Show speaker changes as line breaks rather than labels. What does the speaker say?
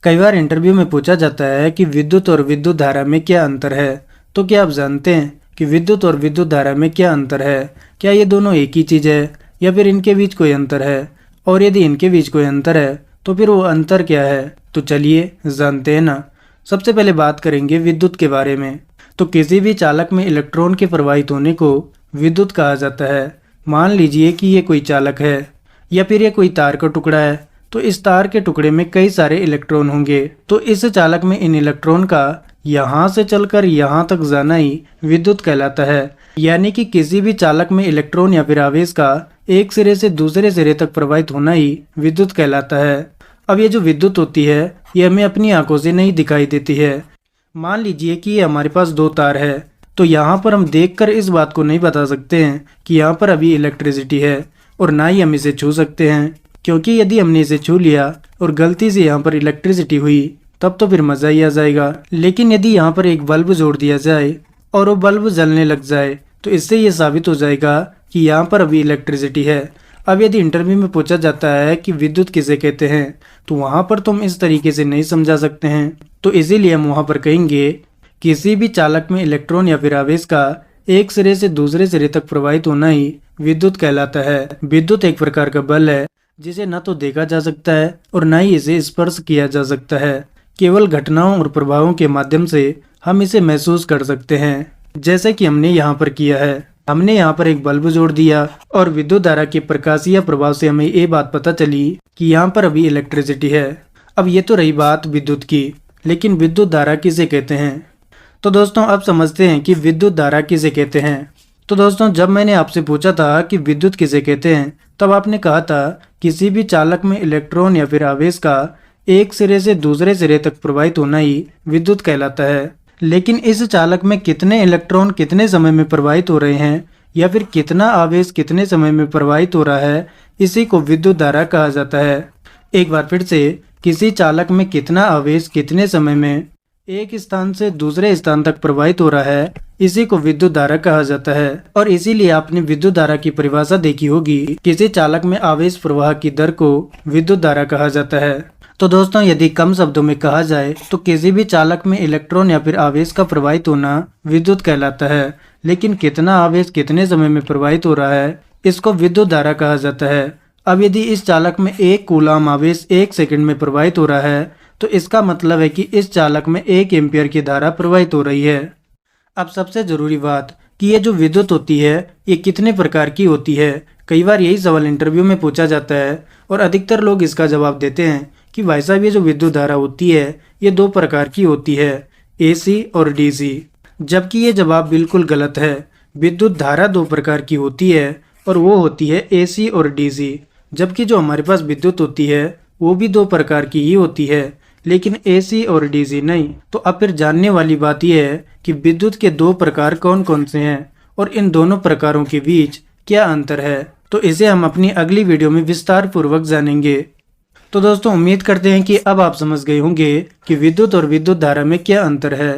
कई बार इंटरव्यू में पूछा जाता है कि विद्युत और विद्युत धारा में क्या अंतर है। तो क्या आप जानते हैं कि विद्युत और विद्युत धारा में क्या अंतर है? क्या ये दोनों एक ही चीज़ है या फिर इनके बीच कोई अंतर है? और यदि इनके बीच कोई अंतर है तो फिर वो अंतर क्या है? तो चलिए जानते हैं ना। सबसे पहले बात करेंगे विद्युत के बारे में। तो किसी भी चालक में इलेक्ट्रॉन के प्रवाहित होने को विद्युत कहा जाता है। मान लीजिए कि ये कोई चालक है या फिर ये कोई तार का टुकड़ा है। तो इस तार के टुकड़े में कई सारे इलेक्ट्रॉन होंगे। तो इस चालक में इन इलेक्ट्रॉन का यहाँ से चलकर यहाँ तक जाना ही विद्युत कहलाता है। यानी कि किसी भी चालक में इलेक्ट्रॉन या फिर आवेश का एक सिरे से दूसरे सिरे तक प्रवाहित होना ही विद्युत कहलाता है। अब ये जो विद्युत होती है ये हमें अपनी आंखों से नहीं दिखाई देती है। मान लीजिए कि ये हमारे पास दो तार है। तो यहाँ पर हम देखकर इस बात को नहीं बता सकते हैं कि यहाँ पर अभी इलेक्ट्रिसिटी है, और ना ही हम इसे छू सकते हैं, क्योंकि यदि हमने इसे छू लिया और गलती से यहाँ पर इलेक्ट्रिसिटी हुई तब तो फिर मजा ही आ जाएगा। लेकिन यदि यहाँ पर एक बल्ब जोड़ दिया जाए और वो बल्ब जलने लग जाए तो इससे ये साबित हो जाएगा कि यहाँ पर अभी इलेक्ट्रिसिटी है। अब यदि इंटरव्यू में पूछा जाता है कि विद्युत किसे कहते हैं तो वहाँ पर तुम इस तरीके से नहीं समझा सकते हैं। तो इसीलिए हम वहाँ पर कहेंगे किसी भी चालक में इलेक्ट्रॉन या फिर आवेश का एक सिरे से दूसरे सिरे तक प्रवाहित होना ही विद्युत कहलाता है। विद्युत एक प्रकार का बल है जिसे न तो देखा जा सकता है और न ही इसे स्पर्श किया जा सकता है। केवल घटनाओं और प्रभावों के माध्यम से हम इसे महसूस कर सकते हैं, जैसे कि हमने यहाँ पर किया है। हमने यहाँ पर एक बल्ब जोड़ दिया और विद्युत धारा के प्रकाशीय प्रभाव से हमें ये बात पता चली कि यहाँ पर अभी इलेक्ट्रिसिटी है। अब ये तो रही बात विद्युत की, लेकिन विद्युत धारा किसे कहते हैं? तो दोस्तों अब समझते हैं कि विद्युत धारा किसे कहते हैं। तो दोस्तों जब मैंने आपसे पूछा था कि विद्युत किसे कहते हैं तब आपने कहा था किसी भी चालक में इलेक्ट्रॉन या फिर आवेश का एक सिरे से दूसरे सिरे तक प्रवाहित होना ही विद्युत कहलाता है। लेकिन इस चालक में कितने इलेक्ट्रॉन कितने समय में प्रवाहित हो रहे हैं या फिर कितना आवेश कितने समय में प्रवाहित हो रहा है, इसी को विद्युत धारा कहा जाता है। एक बार फिर से, किसी चालक में कितना आवेश कितने समय में एक स्थान से दूसरे स्थान तक प्रवाहित हो रहा है, इसी को विद्युत धारा कहा जाता है। और इसीलिए आपने विद्युत धारा की परिभाषा देखी होगी। किसी चालक में आवेश प्रवाह की दर को विद्युत धारा कहा जाता है। तो दोस्तों यदि कम शब्दों में कहा जाए तो किसी भी चालक में इलेक्ट्रॉन या फिर आवेश का प्रवाहित होना विद्युत कहलाता है। लेकिन कितना आवेश कितने समय में प्रवाहित हो रहा है, इसको विद्युत धारा कहा जाता है। अब यदि इस चालक में 1 कूलाम आवेश 1 सेकंड में प्रवाहित हो रहा है तो इसका मतलब है कि इस चालक में 1 एम्पियर की धारा प्रवाहित हो रही है। अब सबसे जरूरी बात कि ये जो विद्युत होती है ये कितने प्रकार की होती है। कई बार यही सवाल इंटरव्यू में पूछा जाता है और अधिकतर लोग इसका जवाब देते हैं कि भाई साहब ये जो विद्युत धारा होती है ये 2 प्रकार की होती है, AC और DC। जबकि ये जवाब बिल्कुल गलत है। विद्युत धारा 2 प्रकार की होती है और वो होती है AC और DC। जबकि जो हमारे पास विद्युत होती है वो भी 2 प्रकार की ही होती है, लेकिन AC और DC नहीं। तो अब फिर जानने वाली बात यह है कि विद्युत के 2 प्रकार कौन कौन से हैं और इन दोनों प्रकारों के बीच क्या अंतर है। तो इसे हम अपनी अगली वीडियो में विस्तार पूर्वक जानेंगे। तो दोस्तों उम्मीद करते हैं कि अब आप समझ गए होंगे कि विद्युत और विद्युत धारा में क्या अंतर है।